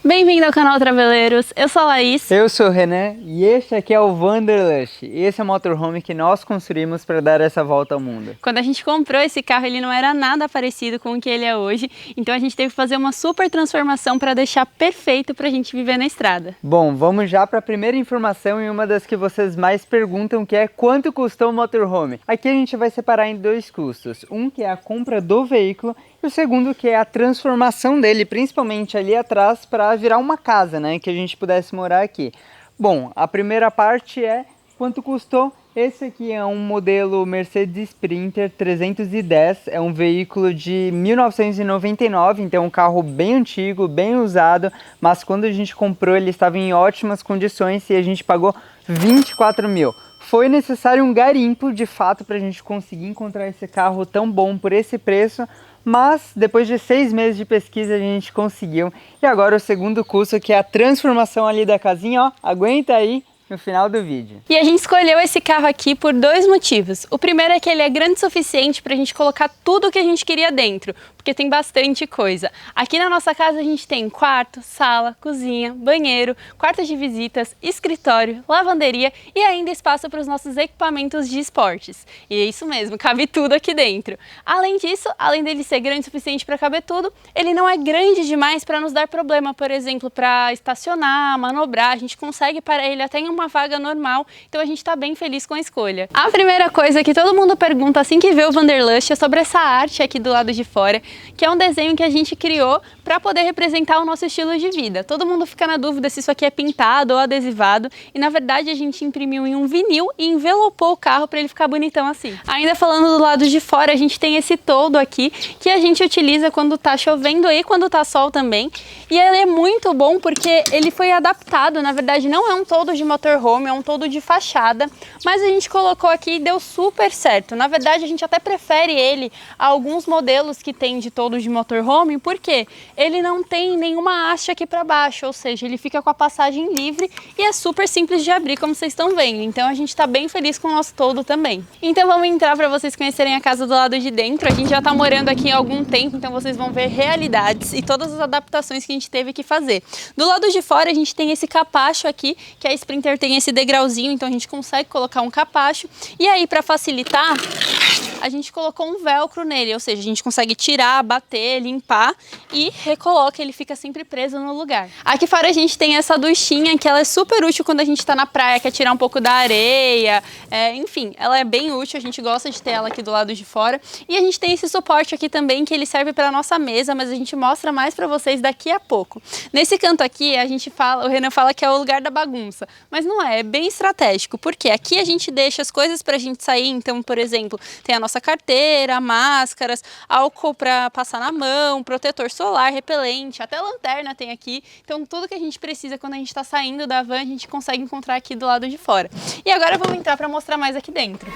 Bem-vindo ao canal Traveleiros, eu sou a Laís. Eu sou o Renan e este aqui é o Wanderlush. Esse é o motorhome que nós construímos para dar essa volta ao mundo. Quando a gente comprou esse carro, ele não era nada parecido com o que ele é hoje, então a gente teve que fazer uma super transformação para deixar perfeito para a gente viver na estrada. Bom, vamos já para a primeira informação e uma das que vocês mais perguntam, que é quanto custou o motorhome. Aqui a gente vai separar em dois custos, um que é a compra do veículo e o segundo que é a transformação dele, principalmente ali atrás, para virar uma casa, né, que a gente pudesse morar aqui. Bom, a primeira parte é quanto custou. Esse aqui é um modelo Mercedes Sprinter 310, é um veículo de 1999, então é um carro bem antigo, bem usado, mas quando a gente comprou ele estava em ótimas condições e a gente pagou 24 mil. Foi necessário um garimpo, de fato, para a gente conseguir encontrar esse carro tão bom por esse preço, mas depois de 6 meses de pesquisa a gente conseguiu. E agora o segundo custo, que é a transformação ali da casinha, ó, aguenta aí no final do vídeo. E a gente escolheu esse carro aqui por dois motivos. O primeiro é que ele é grande o suficiente para a gente colocar tudo o que a gente queria dentro, porque tem bastante coisa. Aqui na nossa casa a gente tem quarto, sala, cozinha, banheiro, quarto de visitas, escritório, lavanderia e ainda espaço para os nossos equipamentos de esportes. E é isso mesmo, cabe tudo aqui dentro. Além disso, além dele ser grande o suficiente para caber tudo, ele não é grande demais para nos dar problema, por exemplo, para estacionar, manobrar. A gente consegue parar ele até em uma vaga normal, então a gente está bem feliz com a escolha. A primeira coisa que todo mundo pergunta assim que vê o Wanderlush é sobre essa arte aqui do lado de fora, que é um desenho que a gente criou para poder representar o nosso estilo de vida. Todo mundo fica na dúvida se isso aqui é pintado ou adesivado, e na verdade a gente imprimiu em um vinil e envelopou o carro para ele ficar bonitão assim. Ainda falando do lado de fora, a gente tem esse toldo aqui que a gente utiliza quando tá chovendo e quando tá sol também, e ele é muito bom porque ele foi adaptado, na verdade não é um toldo de motorhome, é um toldo de fachada, mas a gente colocou aqui e deu super certo. Na verdade a gente até prefere ele a alguns modelos que tem de toldo de motorhome, porque ele não tem nenhuma haste aqui para baixo, ou seja, ele fica com a passagem livre e é super simples de abrir, como vocês estão vendo. Então a gente está bem feliz com o nosso toldo também. Então vamos entrar para vocês conhecerem a casa do lado de dentro. A gente já está morando aqui há algum tempo, então vocês vão ver realidades e todas as adaptações que a gente teve que fazer. Do lado de fora a gente tem esse capacho aqui, que a Sprinter tem esse degrauzinho, então a gente consegue colocar um capacho. E aí, para facilitar, a gente colocou um velcro nele, ou seja, a gente consegue tirar, bater, limpar e recoloca, ele fica sempre preso no lugar. Aqui fora a gente tem essa duchinha, que ela é super útil quando a gente tá na praia, quer tirar um pouco da areia, enfim, ela é bem útil, a gente gosta de ter ela aqui do lado de fora. E a gente tem esse suporte aqui também, que ele serve para nossa mesa, mas a gente mostra mais para vocês daqui a pouco. Nesse canto aqui, a gente fala, o Renan fala que é o lugar da bagunça, mas não é bem estratégico, porque aqui a gente deixa as coisas pra gente sair, então, por exemplo, tem a nossa carteira, máscaras, álcool para passar na mão, protetor solar, repelente, até lanterna tem aqui. Então tudo que a gente precisa quando a gente está saindo da van, a gente consegue encontrar aqui do lado de fora. E agora vamos entrar para mostrar mais aqui dentro.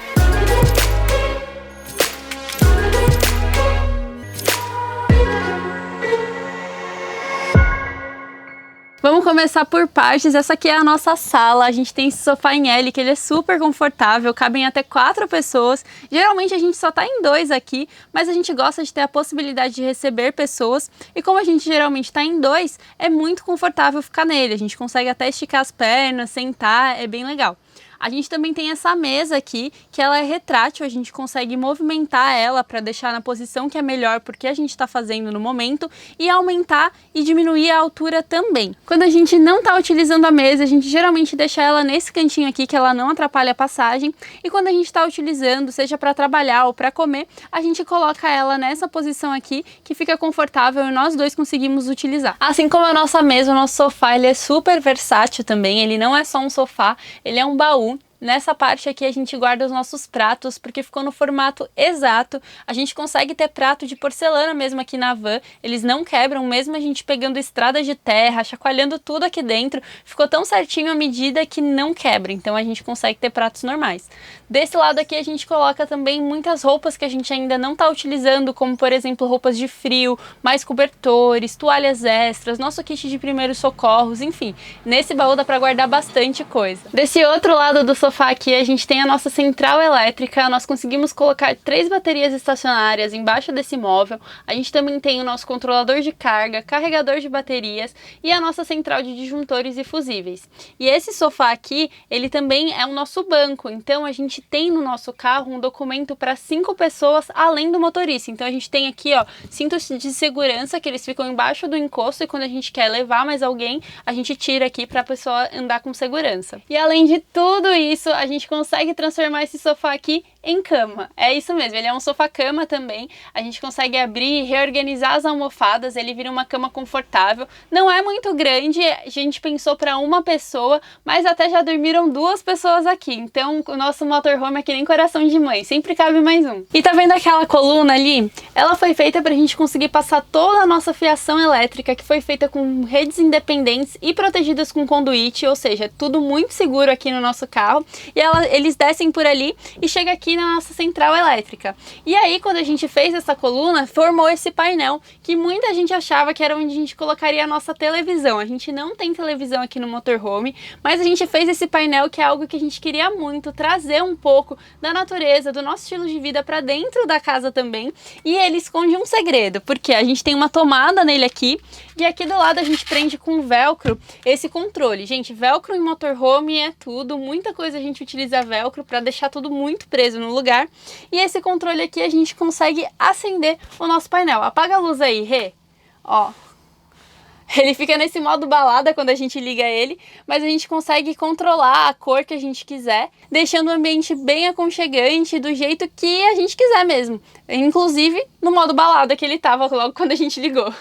Vamos começar por partes. Essa aqui é a nossa sala. A gente tem esse sofá em L, que ele é super confortável, cabem até 4 pessoas. Geralmente a gente só tá em 2 aqui, mas a gente gosta de ter a possibilidade de receber pessoas. E como a gente geralmente tá em 2, é muito confortável ficar nele. A gente consegue até esticar as pernas, sentar, é bem legal. A gente também tem essa mesa aqui, que ela é retrátil, a gente consegue movimentar ela para deixar na posição que é melhor porque a gente está fazendo no momento, e aumentar e diminuir a altura também. Quando a gente não está utilizando a mesa, a gente geralmente deixa ela nesse cantinho aqui, que ela não atrapalha a passagem, e quando a gente está utilizando, seja para trabalhar ou para comer, a gente coloca ela nessa posição aqui, que fica confortável e nós dois conseguimos utilizar. Assim como a nossa mesa, o nosso sofá, ele é super versátil também, ele não é só um sofá, ele é um baú. Nessa parte aqui a gente guarda os nossos pratos, porque ficou no formato exato. A gente consegue ter prato de porcelana mesmo aqui na van, eles não quebram, mesmo a gente pegando estradas de terra, chacoalhando tudo aqui dentro, ficou tão certinho a medida que não quebra, então a gente consegue ter pratos normais. Desse lado aqui a gente coloca também muitas roupas que a gente ainda não está utilizando, como por exemplo roupas de frio, mais cobertores, toalhas extras, nosso kit de primeiros socorros, enfim. Nesse baú dá para guardar bastante coisa. Desse outro lado do sofá sofá aqui a gente tem a nossa central elétrica, nós conseguimos colocar 3 baterias estacionárias embaixo desse móvel, a gente também tem o nosso controlador de carga, carregador de baterias e a nossa central de disjuntores e fusíveis. E esse sofá aqui, ele também é o nosso banco, então a gente tem no nosso carro um documento para 5 pessoas além do motorista. Então a gente tem aqui, ó, cintos de segurança que eles ficam embaixo do encosto e quando a gente quer levar mais alguém, a gente tira aqui para a pessoa andar com segurança. E além de tudo isso, a gente consegue transformar esse sofá aqui em cama. É isso mesmo, ele é um sofá-cama também. A gente consegue abrir e reorganizar as almofadas, ele vira uma cama confortável. Não é muito grande, a gente pensou para uma pessoa, mas até já dormiram 2 pessoas aqui. Então o nosso motorhome é que nem coração de mãe, sempre cabe mais um. E tá vendo aquela coluna ali? Ela foi feita pra gente conseguir passar toda a nossa fiação elétrica, que foi feita com redes independentes e protegidas com conduíte, ou seja, tudo muito seguro aqui no nosso carro. E eles descem por ali e chega aqui na nossa central elétrica. E aí, quando a gente fez essa coluna, formou esse painel que muita gente achava que era onde a gente colocaria a nossa televisão. A gente não tem televisão aqui no motorhome, mas a gente fez esse painel que é algo que a gente queria muito, trazer um pouco da natureza, do nosso estilo de vida para dentro da casa também. E ele esconde um segredo, porque a gente tem uma tomada nele aqui e aqui do lado a gente prende com velcro esse controle. Gente, velcro em motorhome é tudo, muita coisa a gente utiliza velcro para deixar tudo muito preso no lugar. E esse controle aqui a gente consegue acender o nosso painel. Apaga a luz aí, Rê. Ó. Ele fica nesse modo balada quando a gente liga ele, mas a gente consegue controlar a cor que a gente quiser, deixando o ambiente bem aconchegante, do jeito que a gente quiser mesmo. Inclusive no modo balada que ele tava logo quando a gente ligou.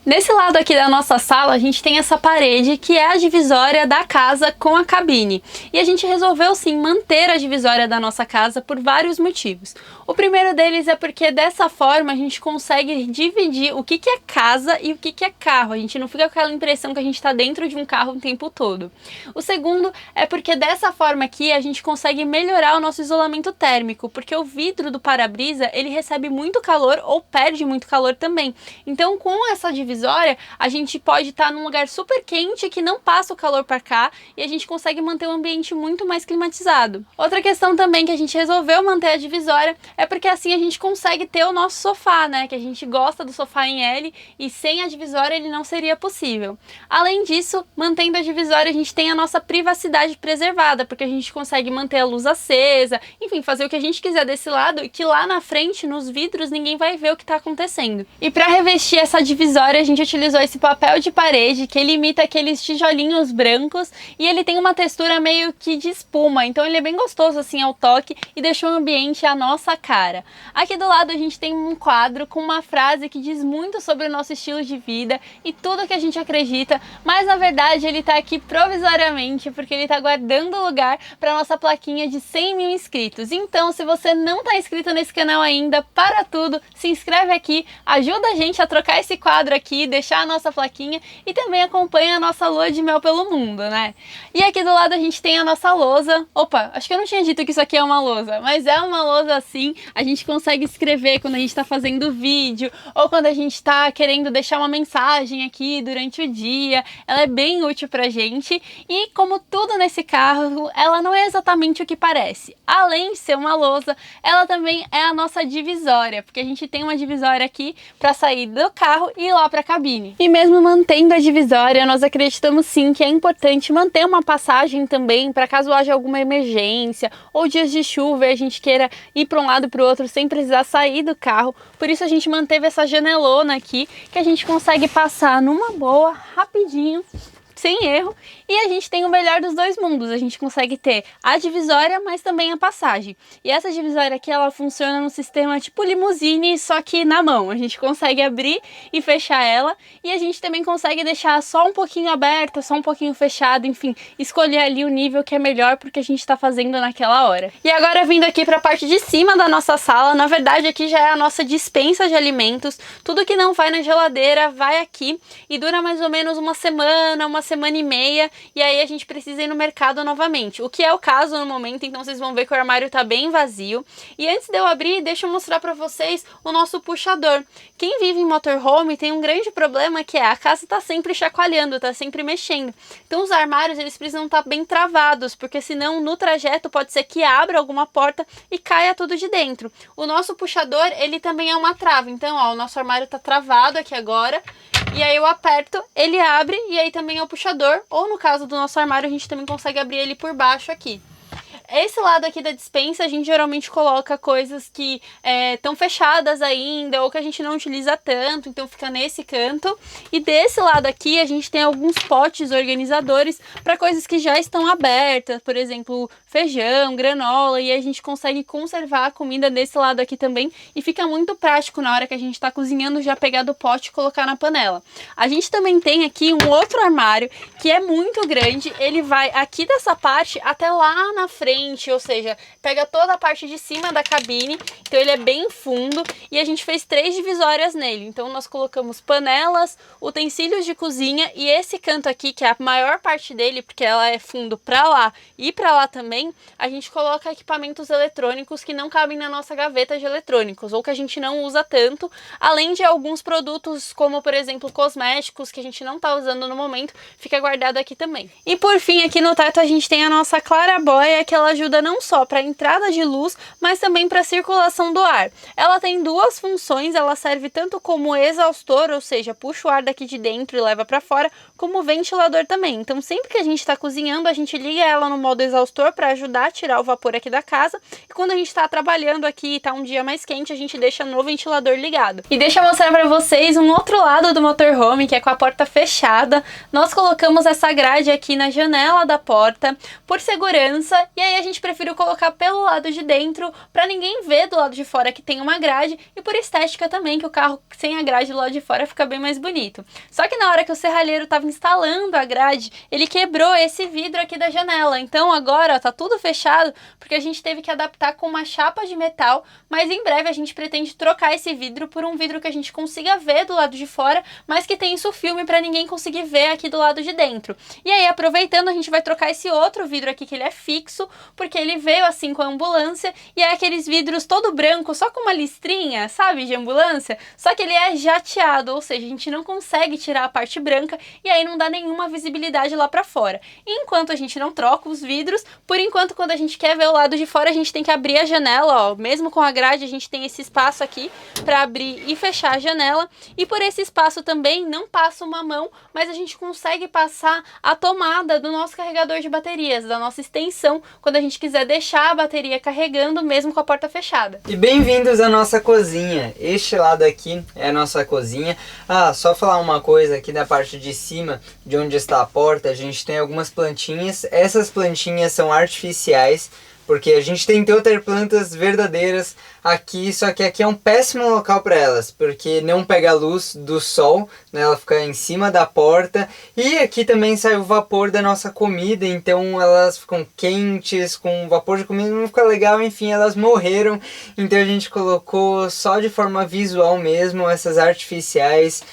Nesse lado aqui da nossa sala, a gente tem essa parede que é a divisória da casa com a cabine. E a gente resolveu sim manter a divisória da nossa casa por vários motivos. O primeiro deles é porque dessa forma a gente consegue dividir o que é casa e o que é carro. A gente não fica com aquela impressão que a gente está dentro de um carro o tempo todo. O segundo é porque dessa forma aqui a gente consegue melhorar o nosso isolamento térmico, porque o vidro do para-brisa ele recebe muito calor ou perde muito calor também. Então com essa divisória a gente pode estar num lugar super quente que não passa o calor para cá e a gente consegue manter o ambiente muito mais climatizado. Outra questão também que a gente resolveu manter a divisória é porque assim a gente consegue ter o nosso sofá, né? Que a gente gosta do sofá em L e sem a divisória ele não seria possível. Além disso, mantendo a divisória a gente tem a nossa privacidade preservada, porque a gente consegue manter a luz acesa, enfim, fazer o que a gente quiser desse lado e que lá na frente, nos vidros, ninguém vai ver o que está acontecendo. E para revestir essa divisória a gente utilizou esse papel de parede que ele imita aqueles tijolinhos brancos e ele tem uma textura meio que de espuma, então ele é bem gostoso assim ao toque e deixou o ambiente à nossa cara. Aqui do lado a gente tem um quadro com uma frase que diz muito sobre o nosso estilo de vida e tudo que a gente acredita, mas na verdade ele tá aqui provisoriamente porque ele tá guardando lugar para nossa plaquinha de 100 mil inscritos. Então se você não tá inscrito nesse canal ainda, para tudo, se inscreve aqui, ajuda a gente a trocar esse quadro aqui, deixar a nossa plaquinha e também acompanha a nossa lua de mel pelo mundo, né? E aqui do lado a gente tem a nossa lousa. Opa, acho que eu não tinha dito que isso aqui é uma lousa, mas é uma lousa assim. A gente consegue escrever quando a gente tá fazendo vídeo ou quando a gente tá querendo deixar uma mensagem aqui durante o dia. Ela é bem útil pra gente e como tudo nesse carro, ela não é exatamente o que parece. Além de ser uma lousa, ela também é a nossa divisória, porque a gente tem uma divisória aqui para sair do carro e ir lá para a cabine. E mesmo mantendo a divisória, nós acreditamos sim que é importante manter uma passagem também para caso haja alguma emergência ou dias de chuva e a gente queira ir para um lado e para o outro sem precisar sair do carro. Por isso a gente manteve essa janelona aqui que a gente consegue passar numa boa, rapidinho, sem erro, e a gente tem o melhor dos dois mundos. A gente consegue ter a divisória, mas também a passagem. E essa divisória aqui, ela funciona no sistema tipo limusine, só que na mão. A gente consegue abrir e fechar ela, e a gente também consegue deixar só um pouquinho aberta, só um pouquinho fechada, enfim, escolher ali o nível que é melhor porque a gente está fazendo naquela hora. E agora vindo aqui para a parte de cima da nossa sala, na verdade aqui já é a nossa despensa de alimentos. Tudo que não vai na geladeira vai aqui e dura mais ou menos uma semana semana e meia e aí a gente precisa ir no mercado novamente. O que é o caso no momento, então vocês vão ver que o armário tá bem vazio. E antes de eu abrir, deixa eu mostrar pra vocês o nosso puxador. Quem vive em motorhome tem um grande problema que é a casa tá sempre chacoalhando, tá sempre mexendo. Então os armários eles precisam estar bem travados, porque senão no trajeto pode ser que abra alguma porta e caia tudo de dentro. O nosso puxador, ele também é uma trava, então ó, o nosso armário tá travado aqui agora, e aí eu aperto, ele abre e aí também é o puxador, ou no caso do nosso armário a gente também consegue abrir ele por baixo aqui. Esse lado aqui da despensa a gente geralmente coloca coisas que estão fechadas ainda ou que a gente não utiliza tanto, então fica nesse canto. E desse lado aqui a gente tem alguns potes organizadores para coisas que já estão abertas, por exemplo, feijão, granola, e a gente consegue conservar a comida desse lado aqui também e fica muito prático na hora que a gente está cozinhando já pegar do pote e colocar na panela. A gente também tem aqui um outro armário que é muito grande, ele vai aqui dessa parte até lá na frente, ou seja, pega toda a parte de cima da cabine, então ele é bem fundo e a gente fez 3 divisórias nele. Então nós colocamos panelas, utensílios de cozinha e esse canto aqui, que é a maior parte dele, porque ela é fundo para lá e para lá também, a gente coloca equipamentos eletrônicos que não cabem na nossa gaveta de eletrônicos ou que a gente não usa tanto, além de alguns produtos como, por exemplo, cosméticos que a gente não tá usando no momento, fica guardado aqui também. E por fim, aqui no teto a gente tem a nossa claraboia, que ela ajuda não só para entrada de luz, mas também para circulação do ar. Ela tem 2 funções, ela serve tanto como exaustor, ou seja, puxa o ar daqui de dentro e leva para fora, como ventilador também. Então sempre que a gente está cozinhando, a gente liga ela no modo exaustor para ajudar a tirar o vapor aqui da casa, e quando a gente está trabalhando aqui e tá um dia mais quente, a gente deixa no ventilador ligado. E deixa eu mostrar para vocês um outro lado do motorhome, que é com a porta fechada. Nós colocamos essa grade aqui na janela da porta por segurança, e aí a gente preferiu colocar pelo lado de dentro para ninguém ver do lado de fora que tem uma grade, e por estética também, que o carro sem a grade do lado de fora fica bem mais bonito. Só que na hora que o serralheiro estava instalando a grade, ele quebrou esse vidro aqui da janela. Então agora ó, tá tudo fechado porque a gente teve que adaptar com uma chapa de metal, mas em breve a gente pretende trocar esse vidro por um vidro que a gente consiga ver do lado de fora, mas que tem isso filme para ninguém conseguir ver aqui do lado de dentro. E aí aproveitando, a gente vai trocar esse outro vidro aqui que ele é fixo, porque ele veio assim com a ambulância e é aqueles vidros todo branco, só com uma listrinha, sabe, de ambulância, só que ele é jateado, ou seja, a gente não consegue tirar a parte branca e aí não dá nenhuma visibilidade lá pra fora. E enquanto a gente não troca os vidros, por enquanto quando a gente quer ver o lado de fora, a gente tem que abrir a janela, ó, mesmo com a grade a gente tem esse espaço aqui pra abrir e fechar a janela, e por esse espaço também não passa uma mão, mas a gente consegue passar a tomada do nosso carregador de baterias, da nossa extensão, quando a gente quiser deixar a bateria carregando mesmo com a porta fechada. E bem-vindos à nossa cozinha. Este lado aqui é a nossa cozinha. Só falar uma coisa aqui na parte de cima, de onde está a porta, a gente tem algumas plantinhas. Essas plantinhas são artificiais, porque a gente tentou ter plantas verdadeiras aqui, só que aqui é um péssimo local para elas, porque não pega a luz do sol, né? Ela fica em cima da porta, e aqui também sai o vapor da nossa comida, então elas ficam quentes, com vapor de comida não fica legal, enfim, elas morreram, então a gente colocou só de forma visual mesmo, essas artificiais.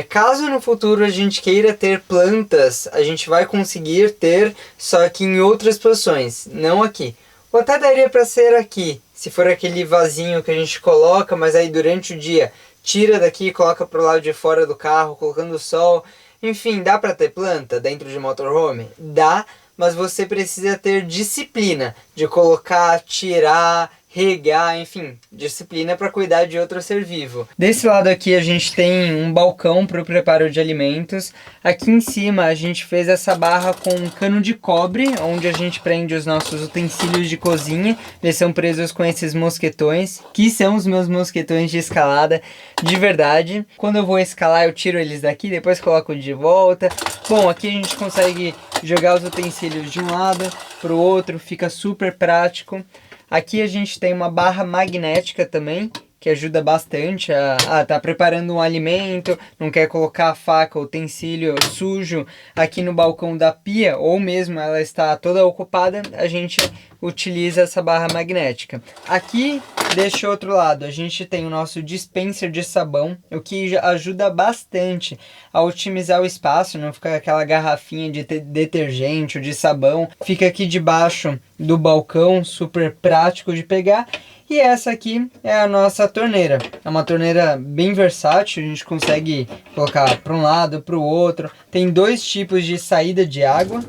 Caso no futuro a gente queira ter plantas, a gente vai conseguir ter, só que em outras posições, não aqui. Ou até daria para ser aqui, se for aquele vasinho que a gente coloca, mas aí durante o dia tira daqui e coloca pro lado de fora do carro, colocando o sol. Enfim, dá para ter planta dentro de motorhome? Dá, mas você precisa ter disciplina de colocar, tirar, regar, enfim, disciplina para cuidar de outro ser vivo. Desse lado aqui a gente tem um balcão para o preparo de alimentos. Aqui em cima a gente fez essa barra com um cano de cobre, onde a gente prende os nossos utensílios de cozinha. Eles são presos com esses mosquetões, que são os meus mosquetões de escalada de verdade. Quando eu vou escalar eu tiro eles daqui, depois coloco de volta. Bom, aqui a gente consegue jogar os utensílios de um lado para o outro, fica super prático. Aqui a gente tem uma barra magnética também, que ajuda bastante a tá preparando um alimento, não quer colocar a faca, o utensílio sujo aqui no balcão da pia, ou mesmo ela está toda ocupada, a gente utiliza essa barra magnética. Aqui, deste outro lado, a gente tem o nosso dispenser de sabão, o que ajuda bastante a otimizar o espaço, não fica aquela garrafinha de detergente ou de sabão, fica aqui debaixo do balcão, super prático de pegar. E essa aqui é a nossa torneira. É uma torneira bem versátil, a gente consegue colocar para um lado, para o outro. Tem dois tipos de saída de água.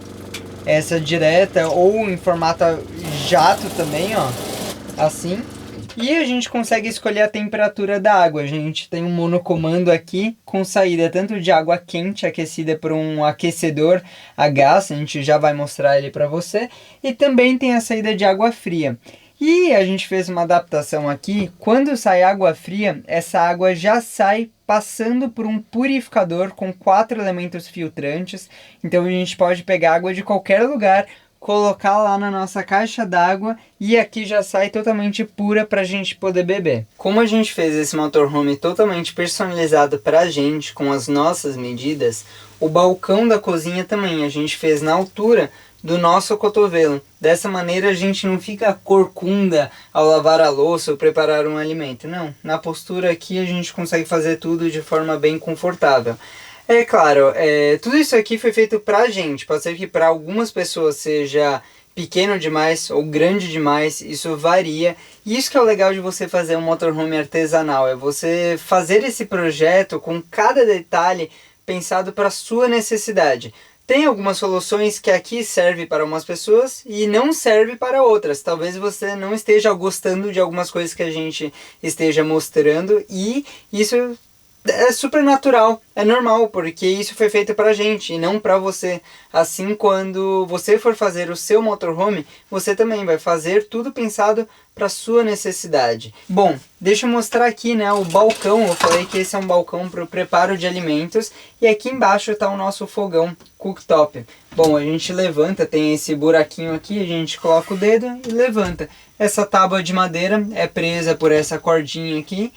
Essa direta ou em formato jato também, ó. Assim. E a gente consegue escolher a temperatura da água. A gente tem um monocomando aqui com saída tanto de água quente, aquecida por um aquecedor a gás. A gente já vai mostrar ele para você. E também tem a saída de água fria. E a gente fez uma adaptação aqui, quando sai água fria, essa água já sai passando por um purificador com 4 elementos filtrantes. Então a gente pode pegar água de qualquer lugar, colocar lá na nossa caixa d'água e aqui já sai totalmente pura para a gente poder beber. Como a gente fez esse motorhome totalmente personalizado para a gente, com as nossas medidas, o balcão da cozinha também a gente fez na altura do nosso cotovelo. Dessa maneira a gente não fica corcunda ao lavar a louça ou preparar um alimento. Não, na postura aqui a gente consegue fazer tudo de forma bem confortável. É claro, tudo isso aqui foi feito pra gente. Pode ser que para algumas pessoas seja pequeno demais ou grande demais, isso varia. E isso que é o legal de você fazer um motorhome artesanal, é você fazer esse projeto com cada detalhe pensado para a sua necessidade. Tem algumas soluções que aqui serve para umas pessoas e não serve para outras. Talvez você não esteja gostando de algumas coisas que a gente esteja mostrando e isso é super natural, é normal, porque isso foi feito pra gente e não pra você. Assim, quando você for fazer o seu motorhome, você também vai fazer tudo pensado pra sua necessidade. Bom, deixa eu mostrar aqui, né, o balcão. Eu falei que esse é um balcão para o preparo de alimentos e aqui embaixo está o nosso fogão cooktop. Bom, a gente levanta, tem esse buraquinho aqui, a gente coloca o dedo e levanta. Essa tábua de madeira é presa por essa cordinha aqui.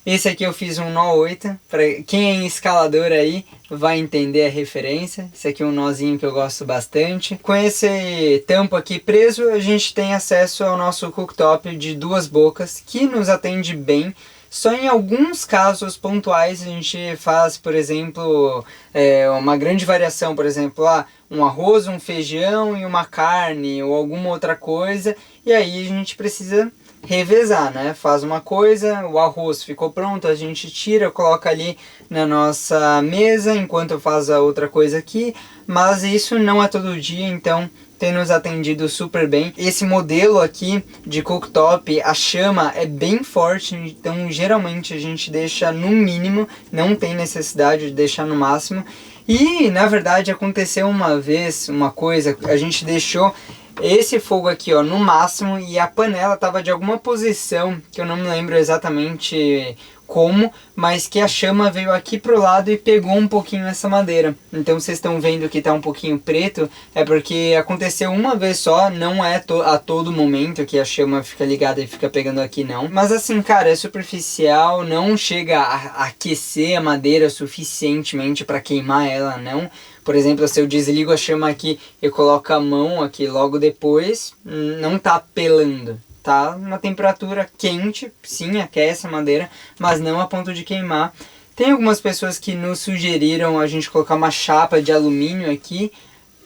Esse aqui eu fiz um nó 8, para quem é escalador aí vai entender a referência. Esse aqui é um nozinho que eu gosto bastante. Com esse tampo aqui preso, a gente tem acesso ao nosso cooktop de 2 bocas, que nos atende bem. Só em alguns casos pontuais a gente faz, por exemplo, uma grande variação, por exemplo, um arroz, um feijão e uma carne ou alguma outra coisa. E aí a gente precisa revezar, né? Faz uma coisa, o arroz ficou pronto, a gente tira, coloca ali na nossa mesa enquanto faz a outra coisa aqui, mas isso não é todo dia, então tem nos atendido super bem. Esse modelo aqui de cooktop, a chama é bem forte, então geralmente a gente deixa no mínimo, não tem necessidade de deixar no máximo. E na verdade aconteceu uma vez uma coisa, a gente deixou esse fogo aqui, ó, no máximo, e a panela tava de alguma posição que eu não me lembro exatamente como, mas que a chama veio aqui pro lado e pegou um pouquinho essa madeira. Então vocês estão vendo que tá um pouquinho preto, é porque aconteceu uma vez só, não é a todo momento que a chama fica ligada e fica pegando aqui não. Mas assim, cara, é superficial, não chega a aquecer a madeira suficientemente para queimar ela, não. Por exemplo, se eu desligo a chama aqui e coloco a mão aqui logo depois, não tá pelando. Tá uma temperatura quente, sim, aquece a madeira, mas não a ponto de queimar. Tem algumas pessoas que nos sugeriram a gente colocar uma chapa de alumínio aqui.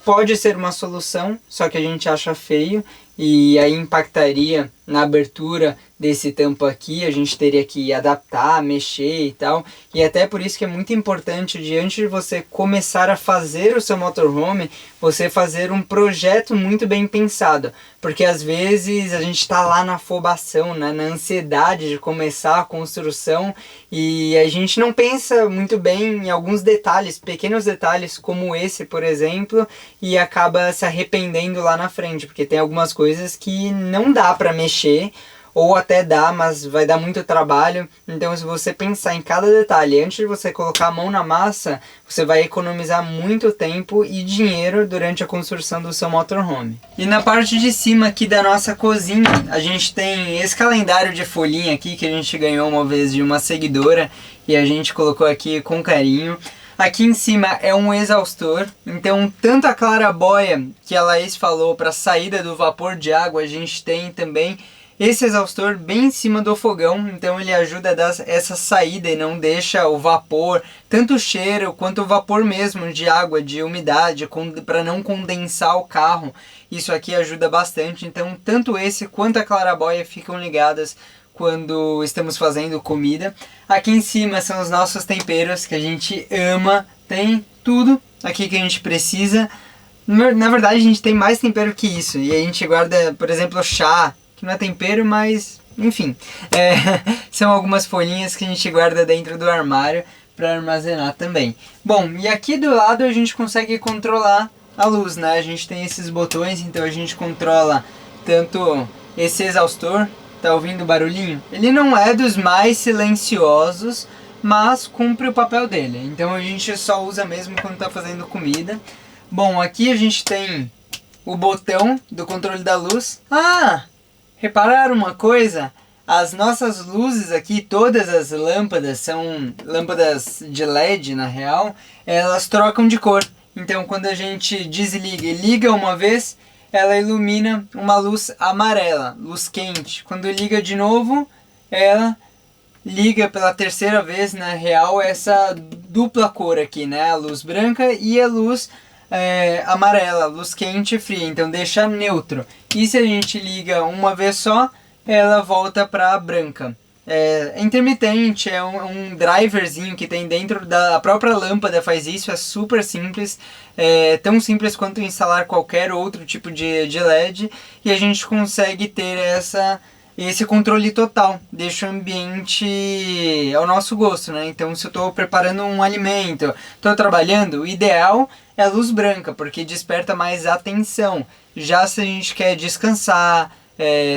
Pode ser uma solução, só que a gente acha feio e aí impactaria na abertura desse tampo aqui, a gente teria que adaptar, mexer e tal. E até por isso que é muito importante, diante de você começar a fazer o seu motorhome, você fazer um projeto muito bem pensado. Porque às vezes a gente está lá na afobação, né, na ansiedade de começar a construção e a gente não pensa muito bem em alguns detalhes, pequenos detalhes como esse, por exemplo, e acaba se arrependendo lá na frente, porque tem algumas coisas que não dá para mexer, ou até dá, mas vai dar muito trabalho. Então se você pensar em cada detalhe antes de você colocar a mão na massa, você vai economizar muito tempo e dinheiro durante a construção do seu motorhome. E na parte de cima aqui da nossa cozinha, a gente tem esse calendário de folhinha aqui que a gente ganhou uma vez de uma seguidora e a gente colocou aqui com carinho. Aqui em cima é um exaustor, então tanto a claraboia que a Laís falou para saída do vapor de água, a gente tem também esse exaustor bem em cima do fogão, então ele ajuda a dar essa saída e não deixa o vapor, tanto o cheiro quanto o vapor mesmo de água, de umidade, para não condensar o carro. Isso aqui ajuda bastante, então tanto esse quanto a claraboia ficam ligadas quando estamos fazendo comida. Aqui em cima são os nossos temperos que a gente ama, tem tudo aqui que a gente precisa. Na verdade a gente tem mais tempero que isso, e a gente guarda, por exemplo, chá, que não é tempero, mas enfim, são algumas folhinhas que a gente guarda dentro do armário para armazenar também. Bom, e aqui do lado a gente consegue controlar a luz, né? A gente tem esses botões, então a gente controla tanto esse exaustor. Tá ouvindo o barulhinho? Ele não é dos mais silenciosos, mas cumpre o papel dele. Então a gente só usa mesmo quando tá fazendo comida. Bom, aqui a gente tem o botão do controle da luz. Ah, repararam uma coisa? As nossas luzes aqui, todas as lâmpadas, são lâmpadas de LED na real, elas trocam de cor. Então quando a gente desliga e liga uma vez, ela ilumina uma luz amarela, luz quente. Quando liga de novo, ela liga pela terceira vez, na real, essa dupla cor aqui, né? A luz branca e a luz amarela, luz quente e fria, então deixa neutro. E se a gente liga uma vez só, ela volta para branca. É intermitente, é um driverzinho que tem dentro da própria lâmpada, faz isso, é super simples, tão simples quanto instalar qualquer outro tipo de LED, e a gente consegue ter esse controle total, deixa o ambiente ao nosso gosto, né? Então se eu estou preparando um alimento, estou trabalhando, o ideal é a luz branca, porque desperta mais atenção. Já se a gente quer descansar,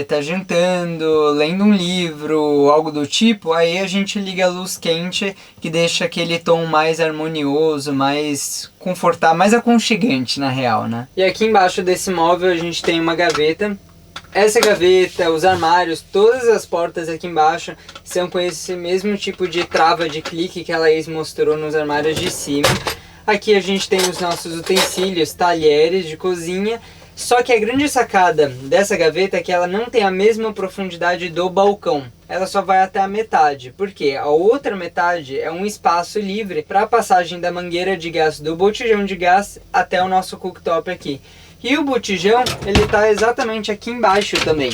tá jantando, lendo um livro, algo do tipo, aí a gente liga a luz quente, que deixa aquele tom mais harmonioso, mais confortável, mais aconchegante na real, né? E aqui embaixo desse móvel a gente tem uma gaveta. Essa gaveta, os armários, todas as portas aqui embaixo são com esse mesmo tipo de trava de clique que a Laís mostrou nos armários de cima. Aqui a gente tem os nossos utensílios, talheres de cozinha. Só que a grande sacada dessa gaveta é que ela não tem a mesma profundidade do balcão. Ela só vai até a metade, porque a outra metade é um espaço livre para a passagem da mangueira de gás do botijão de gás até o nosso cooktop aqui. E o botijão, ele está exatamente aqui embaixo também.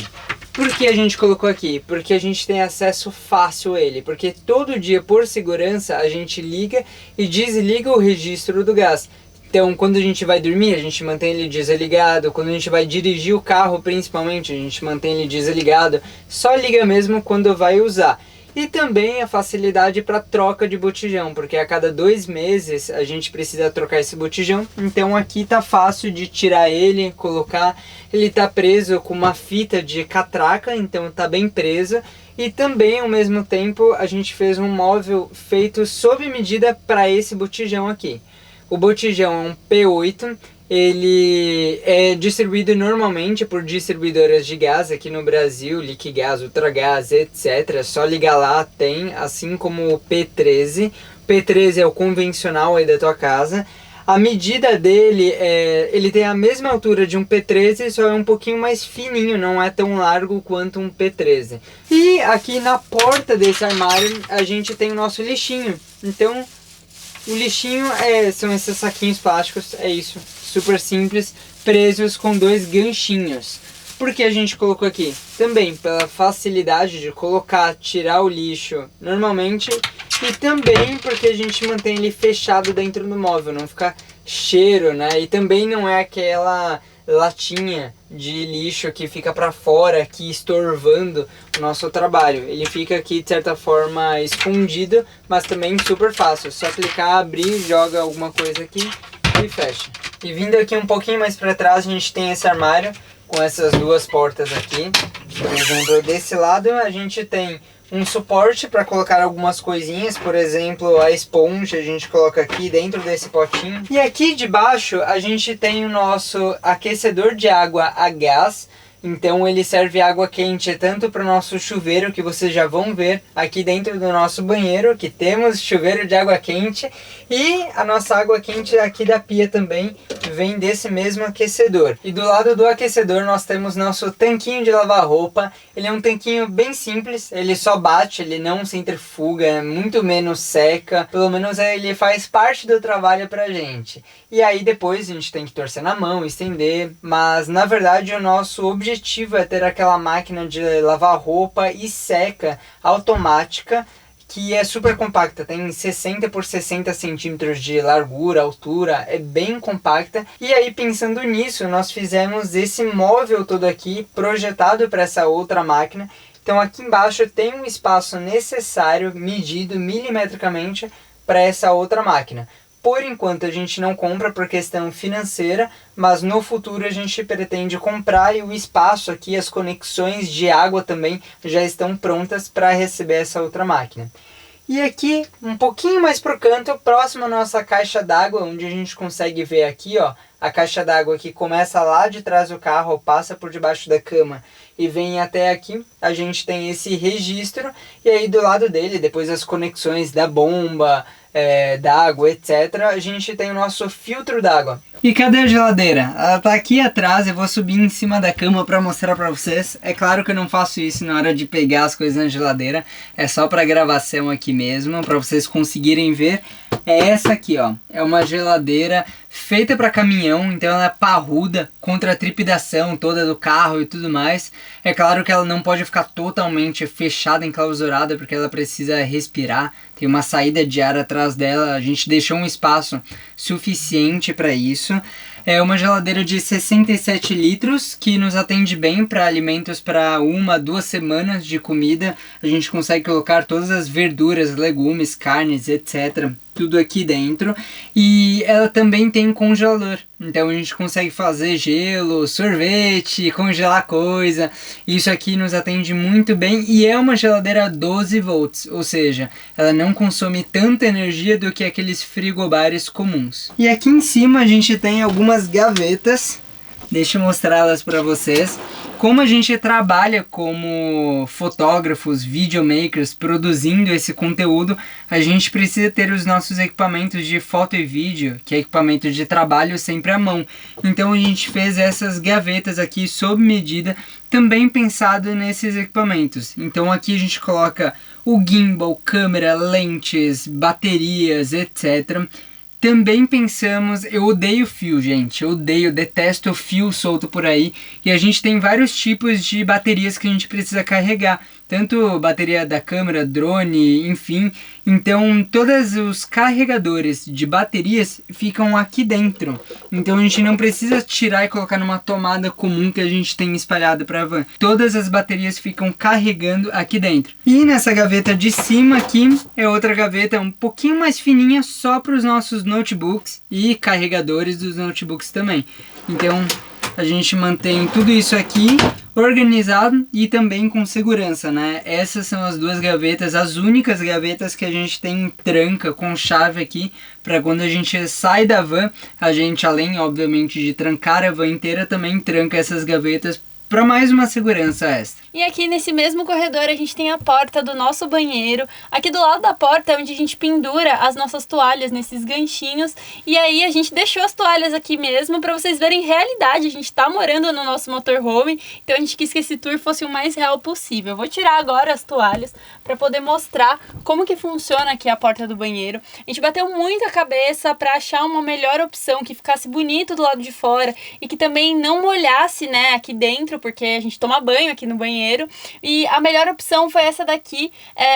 Por que a gente colocou aqui? Porque a gente tem acesso fácil a ele, porque todo dia, por segurança, a gente liga e desliga o registro do gás. Então, quando a gente vai dormir, a gente mantém ele desligado. Quando a gente vai dirigir o carro, principalmente, a gente mantém ele desligado. Só liga mesmo quando vai usar. E também a facilidade para troca de botijão, porque a cada 2 meses a gente precisa trocar esse botijão. Então aqui tá fácil de tirar ele, colocar. Ele tá preso com uma fita de catraca, então tá bem preso. E também, ao mesmo tempo, a gente fez um móvel feito sob medida para esse botijão aqui. O botijão é um P8, ele é distribuído normalmente por distribuidoras de gás aqui no Brasil, Liquigás, Ultragás, etc. É só ligar lá, tem, assim como o P13. O P13 é o convencional aí da tua casa. A medida dele, ele tem a mesma altura de um P13, só é um pouquinho mais fininho, não é tão largo quanto um P13. E aqui na porta desse armário a gente tem o nosso lixinho. Então o lixinho são esses saquinhos plásticos, é isso, super simples, presos com 2 ganchinhos. Por que a gente colocou aqui? Também pela facilidade de colocar, tirar o lixo normalmente, e também porque a gente mantém ele fechado dentro do móvel, não fica cheiro, né? E também não é aquela latinha de lixo que fica para fora aqui estorvando o nosso trabalho. Ele fica aqui de certa forma escondido, mas também super fácil. Só clicar, abrir, joga alguma coisa aqui e fecha. E vindo aqui um pouquinho mais para trás, a gente tem esse armário com essas 2 portas aqui, Por exemplo, desse lado a gente tem um suporte para colocar algumas coisinhas, por exemplo, a esponja a gente coloca aqui dentro desse potinho. E aqui de baixo a gente tem o nosso aquecedor de água a gás. Então ele serve água quente tanto para o nosso chuveiro, que vocês já vão ver aqui dentro do nosso banheiro, que temos chuveiro de água quente, e a nossa água quente aqui da pia também vem desse mesmo aquecedor. E do lado do aquecedor nós temos nosso tanquinho de lavar roupa. Ele é um tanquinho bem simples, ele só bate, ele não centrifuga, muito menos seca, pelo menos ele faz parte do trabalho pra gente. E aí depois a gente tem que torcer na mão, estender, mas na verdade o nosso objetivo é ter aquela máquina de lavar roupa e seca automática, que é super compacta, tem 60 por 60 centímetros de largura, altura, é bem compacta. E aí pensando nisso, nós fizemos esse móvel todo aqui, projetado para essa outra máquina. Então aqui embaixo tem um espaço necessário, medido milimetricamente, para essa outra máquina. Por enquanto a gente não compra por questão financeira, mas no futuro a gente pretende comprar, e o espaço aqui, as conexões de água também já estão prontas para receber essa outra máquina. E aqui, um pouquinho mais pro canto, próximo à nossa caixa d'água, onde a gente consegue ver aqui, ó, a caixa d'água que começa lá de trás do carro, passa por debaixo da cama e vem até aqui. A gente tem esse registro, e aí do lado dele, depois as conexões da bomba, d'água, etc., a gente tem o nosso filtro d'água. E cadê a geladeira? Ela tá aqui atrás, eu vou subir em cima da cama para mostrar para vocês. É claro que eu não faço isso na hora de pegar as coisas na geladeira, é só para gravação aqui mesmo, para vocês conseguirem ver. É essa aqui, ó, é uma geladeira feita para caminhão, então ela é parruda, contra a trepidação toda do carro e tudo mais. É claro que ela não pode ficar totalmente fechada, enclausurada, porque ela precisa respirar, tem uma saída de ar atrás dela, a gente deixou um espaço suficiente para isso. É uma geladeira de 67 litros que nos atende bem para alimentos para 1-2 semanas de comida. A gente consegue colocar todas as verduras, legumes, carnes, etc., tudo aqui dentro. E ela também tem congelador, então a gente consegue fazer gelo, sorvete, congelar coisa. Isso aqui nos atende muito bem, e é uma geladeira 12 volts, ou seja, ela não consome tanta energia do que aqueles frigobares comuns. E aqui em cima a gente tem algumas gavetas, deixa eu mostrá-las para vocês. Como a gente trabalha como fotógrafos, videomakers, produzindo esse conteúdo, a gente precisa ter os nossos equipamentos de foto e vídeo, que é equipamento de trabalho, sempre à mão. Então a gente fez essas gavetas aqui sob medida, também pensado nesses equipamentos. Então aqui a gente coloca o gimbal, câmera, lentes, baterias, etc. Também pensamos, eu odeio fio, gente, eu detesto fio solto por aí, e a gente tem vários tipos de baterias que a gente precisa carregar, tanto bateria da câmera, drone, enfim. Então todos os carregadores de baterias ficam aqui dentro, então a gente não precisa tirar e colocar numa tomada comum que a gente tem espalhado para a van. Todas as baterias ficam carregando aqui dentro. E nessa gaveta de cima aqui é outra gaveta um pouquinho mais fininha, só para os nossos notebooks e carregadores dos notebooks também. Então a gente mantém tudo isso aqui organizado e também com segurança, né? Essas são as duas gavetas, as únicas gavetas que a gente tem tranca com chave aqui, para quando a gente sai da van, a gente, além obviamente de trancar a van inteira, também tranca essas gavetas para mais uma segurança extra. E aqui nesse mesmo corredor a gente tem a porta do nosso banheiro. Aqui do lado da porta é onde a gente pendura as nossas toalhas nesses ganchinhos. E aí a gente deixou as toalhas aqui mesmo para vocês verem realidade. A gente tá morando no nosso motorhome, então a gente quis que esse tour fosse o mais real possível. Eu vou tirar agora as toalhas para poder mostrar como que funciona aqui a porta do banheiro. A gente bateu muita cabeça para achar uma melhor opção, que ficasse bonito do lado de fora e que também não molhasse, né, aqui dentro, porque a gente toma banho aqui no banheiro. E a melhor opção foi essa daqui.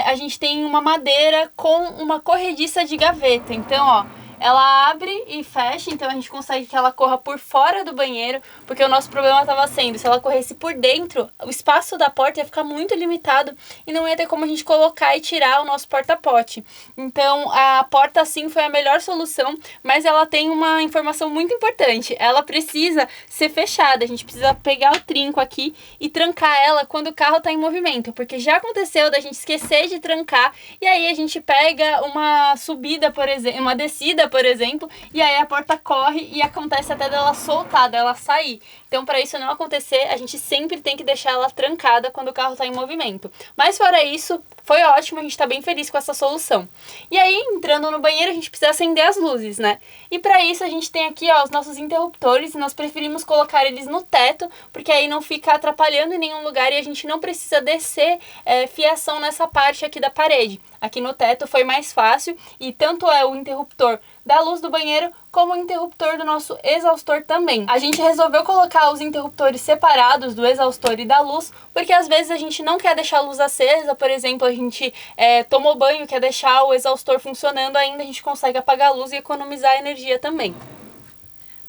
A gente tem uma madeira com uma corrediça de gaveta. Então, ó, ela abre e fecha, então a gente consegue que ela corra por fora do banheiro, porque o nosso problema estava sendo, se ela corresse por dentro, o espaço da porta ia ficar muito limitado e não ia ter como a gente colocar e tirar o nosso porta-pote. Então a porta assim foi a melhor solução, mas ela tem uma informação muito importante, ela precisa ser fechada, a gente precisa pegar o trinco aqui e trancar ela quando o carro está em movimento, porque já aconteceu da gente esquecer de trancar e aí a gente pega uma subida, por exemplo, uma descida, por exemplo, e aí a porta corre e acontece até dela soltar, dela sair. Então, para isso não acontecer, a gente sempre tem que deixar ela trancada quando o carro está em movimento. Mas fora isso, foi ótimo, a gente está bem feliz com essa solução. E aí, entrando no banheiro, a gente precisa acender as luzes, né? E para isso a gente tem aqui, ó, os nossos interruptores, e nós preferimos colocar eles no teto, porque aí não fica atrapalhando em nenhum lugar e a gente não precisa descer fiação nessa parte aqui da parede. Aqui no teto foi mais fácil e tanto é o interruptor da luz do banheiro como o interruptor do nosso exaustor também. A gente resolveu colocar os interruptores separados do exaustor e da luz, porque às vezes a gente não quer deixar a luz acesa, por exemplo, a gente tomou banho, quer deixar o exaustor funcionando ainda, a gente consegue apagar a luz e economizar energia também.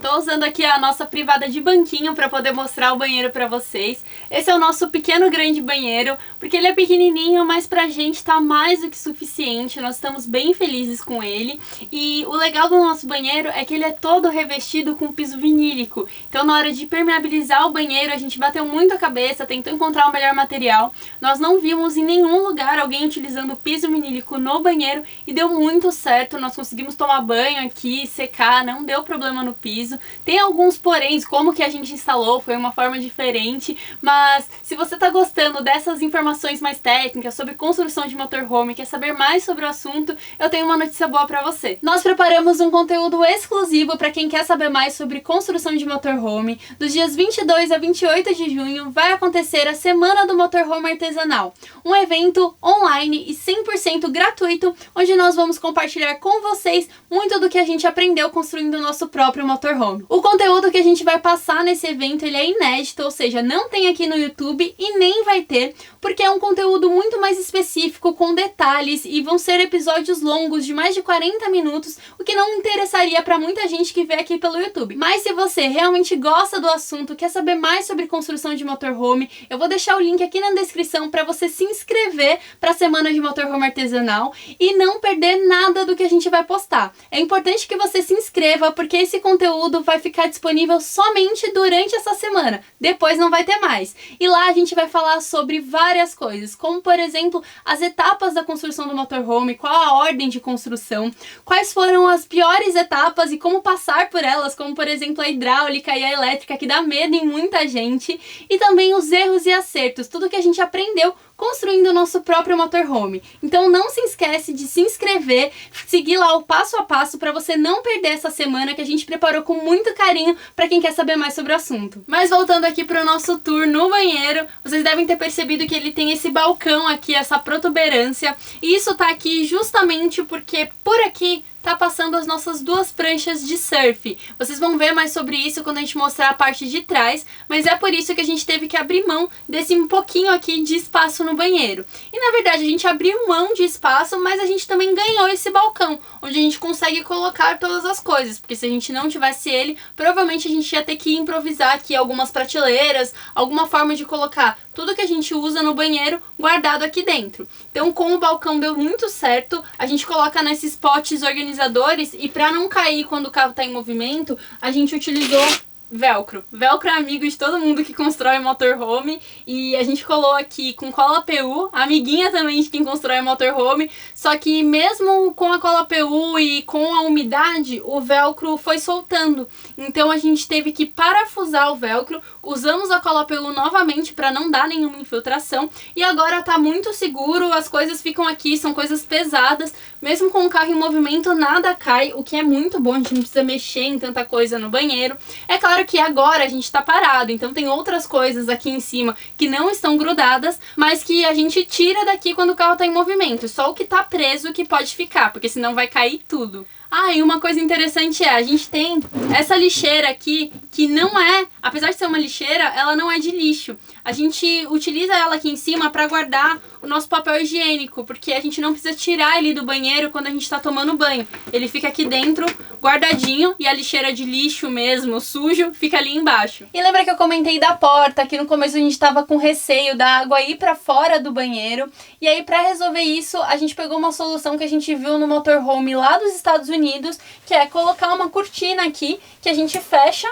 Tô usando aqui a nossa privada de banquinho para poder mostrar o banheiro para vocês. Esse é o nosso pequeno grande banheiro, porque ele é pequenininho, mas pra gente tá mais do que suficiente. Nós estamos bem felizes com ele. E o legal do nosso banheiro é que ele é todo revestido com piso vinílico. Então na hora de impermeabilizar o banheiro, a gente bateu muito a cabeça, tentou encontrar o melhor material. Nós não vimos em nenhum lugar alguém utilizando piso vinílico no banheiro e deu muito certo. Nós conseguimos tomar banho aqui, secar, não deu problema no piso. Tem alguns poréns, como que a gente instalou, foi uma forma diferente, mas se você tá gostando dessas informações mais técnicas sobre construção de motorhome, quer saber mais sobre o assunto, eu tenho uma notícia boa pra você. Nós preparamos um conteúdo exclusivo para quem quer saber mais sobre construção de motorhome. Dos dias 22 a 28 de junho vai acontecer a Semana do Motorhome Artesanal, um evento online e 100% gratuito, onde nós vamos compartilhar com vocês muito do que a gente aprendeu construindo o nosso próprio motorhome. O conteúdo que a gente vai passar nesse evento, ele é inédito, ou seja, não tem aqui no YouTube e nem vai ter, porque é um conteúdo muito mais específico, com detalhes, e vão ser episódios longos de mais de 40 minutos, o que não interessaria para muita gente que vê aqui pelo YouTube. Mas se você realmente gosta do assunto, quer saber mais sobre construção de motorhome, eu vou deixar o link aqui na descrição para você se inscrever para a Semana de Motorhome Artesanal e não perder nada do que a gente vai postar. É importante que você se inscreva, porque esse conteúdo vai ficar disponível somente durante essa semana, depois não vai ter mais. E lá a gente vai falar sobre várias coisas, como por exemplo, as etapas da construção do motorhome, qual a ordem de construção, quais foram as piores etapas e como passar por elas, como por exemplo a hidráulica e a elétrica, que dá medo em muita gente, e também os erros e acertos, tudo que a gente aprendeu construindo o nosso próprio motorhome. Então não se esquece de se inscrever, seguir lá o passo a passo para você não perder essa semana que a gente preparou com muito carinho para quem quer saber mais sobre o assunto. Mas voltando aqui para o nosso tour no banheiro, vocês devem ter percebido que ele tem esse balcão aqui, essa protuberância, e isso tá aqui justamente porque por aqui tá passando as nossas duas pranchas de surf. Vocês vão ver mais sobre isso quando a gente mostrar a parte de trás, mas é por isso que a gente teve que abrir mão desse um pouquinho aqui de espaço no banheiro. E na verdade a gente abriu mão de espaço, mas a gente também ganhou esse balcão, onde a gente consegue colocar todas as coisas, porque se a gente não tivesse ele, provavelmente a gente ia ter que improvisar aqui algumas prateleiras, alguma forma de colocar tudo que a gente usa no banheiro guardado aqui dentro. Então com o balcão deu muito certo, a gente coloca nesses potes organizadores e para não cair quando o carro está em movimento, a gente utilizou velcro. Velcro é amigo de todo mundo que constrói motorhome e a gente colou aqui com cola PU, amiguinha também de quem constrói motorhome, só que mesmo com a cola PU e com a umidade, o velcro foi soltando. Então a gente teve que parafusar o velcro, usamos a cola PU novamente para não dar nenhuma infiltração e agora tá muito seguro, as coisas ficam aqui, são coisas pesadas, mesmo com o carro em movimento nada cai, o que é muito bom, a gente não precisa mexer em tanta coisa no banheiro. É claro que agora a gente tá parado, então tem outras coisas aqui em cima que não estão grudadas, mas que a gente tira daqui quando o carro tá em movimento, só o que tá preso que pode ficar, porque senão vai cair tudo. Ah, e uma coisa interessante é, a gente tem essa lixeira aqui que não é, apesar de ser uma lixeira, ela não é de lixo. A gente utiliza ela aqui em cima para guardar o nosso papel higiênico, porque a gente não precisa tirar ele do banheiro quando a gente está tomando banho. Ele fica aqui dentro, guardadinho, e a lixeira de lixo mesmo, sujo, fica ali embaixo. E lembra que eu comentei da porta, que no começo a gente estava com receio da água ir para fora do banheiro, e aí para resolver isso, a gente pegou uma solução que a gente viu no motorhome lá dos Estados Unidos, que é colocar uma cortina aqui, que a gente fecha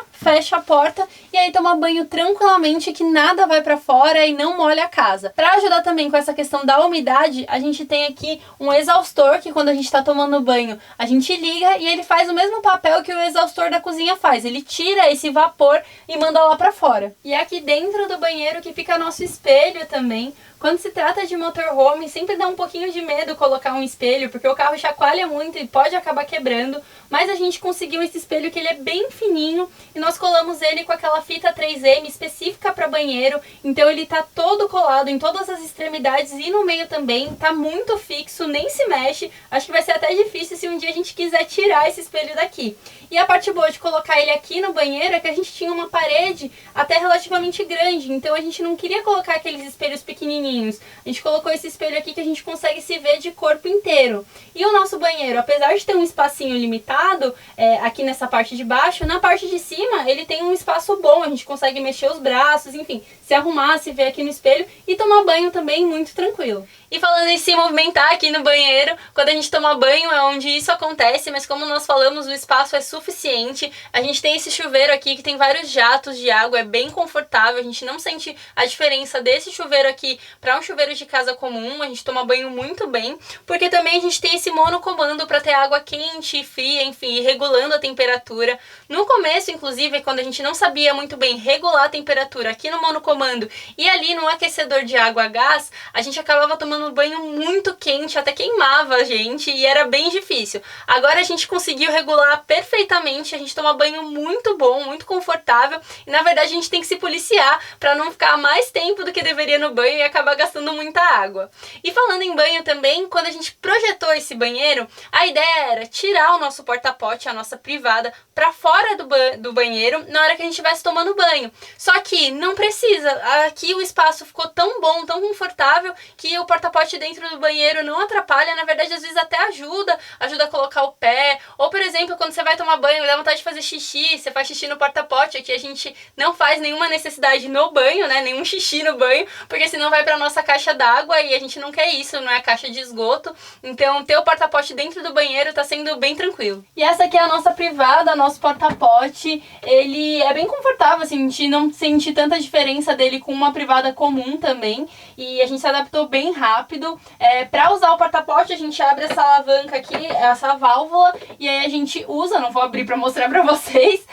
a porta, e aí toma banho tranquilamente, que nada vai para fora e não molha a casa. Para ajudar também com essa questão da umidade, a gente tem aqui um exaustor, que quando a gente está tomando banho, a gente liga e ele faz o mesmo papel que o exaustor da cozinha faz. Ele tira esse vapor e manda lá para fora. E é aqui dentro do banheiro que fica nosso espelho também. Quando se trata de motorhome, sempre dá um pouquinho de medo colocar um espelho, porque o carro chacoalha muito e pode acabar quebrando, mas a gente conseguiu esse espelho que ele é bem fininho e nós colamos ele com aquela fita 3M específica para banheiro, então ele tá todo colado em todas as extremidades e no meio também, tá muito fixo, nem se mexe. Acho que vai ser até difícil se um dia a gente quiser tirar esse espelho daqui. E a parte boa de colocar ele aqui no banheiro é que a gente tinha uma parede até relativamente grande, então a gente não queria colocar aqueles espelhos pequenininhos. A gente colocou esse espelho aqui que a gente consegue se ver de corpo inteiro. E o nosso banheiro, apesar de ter um espacinho limitado aqui nessa parte de baixo, na parte de cima ele tem um espaço bom, a gente consegue mexer os braços, enfim, se arrumar, se ver aqui no espelho e tomar banho também muito tranquilo. E falando em se movimentar aqui no banheiro, quando a gente toma banho é onde isso acontece, mas como nós falamos, o espaço é suficiente. A gente tem esse chuveiro aqui que tem vários jatos de água, é bem confortável, a gente não sente a diferença desse chuveiro aqui para um chuveiro de casa comum, a gente toma banho muito bem, porque também a gente tem esse monocomando para ter água quente e fria, enfim, regulando a temperatura. No começo, inclusive, quando a gente não sabia muito bem regular a temperatura aqui no monocomando e ali no aquecedor de água a gás, a gente acabava tomando um banho muito quente, até queimava a gente e era bem difícil. Agora a gente conseguiu regular perfeitamente, a gente toma banho muito bom, muito confortável e na verdade a gente tem que se policiar para não ficar mais tempo do que deveria no banho e acabar gastando muita água. E falando em banho também, quando a gente projetou esse banheiro, a ideia era tirar o nosso porta-pote, a nossa privada, para fora do banheiro na hora que a gente estivesse tomando banho. Só que não precisa, aqui o espaço ficou tão bom, tão confortável, que o porta-pote dentro do banheiro não atrapalha, na verdade às vezes até ajuda a colocar o pé, ou por exemplo, quando você vai tomar banho, dá vontade de fazer xixi, você faz xixi no porta-pote, aqui a gente não faz nenhuma necessidade no banho, né, nenhum xixi no banho, porque senão vai para nossa caixa d'água e a gente não quer isso, não é a caixa de esgoto, então ter o porta-pote dentro do banheiro tá sendo bem tranquilo. E essa aqui é a nossa privada, nosso porta-pote, ele é bem confortável, assim, a gente não sente tanta diferença dele com uma privada comum também, e a gente se adaptou bem rápido. Para usar o porta-pote, a gente abre essa alavanca aqui, essa válvula, e aí a gente usa, não vou abrir para mostrar para vocês,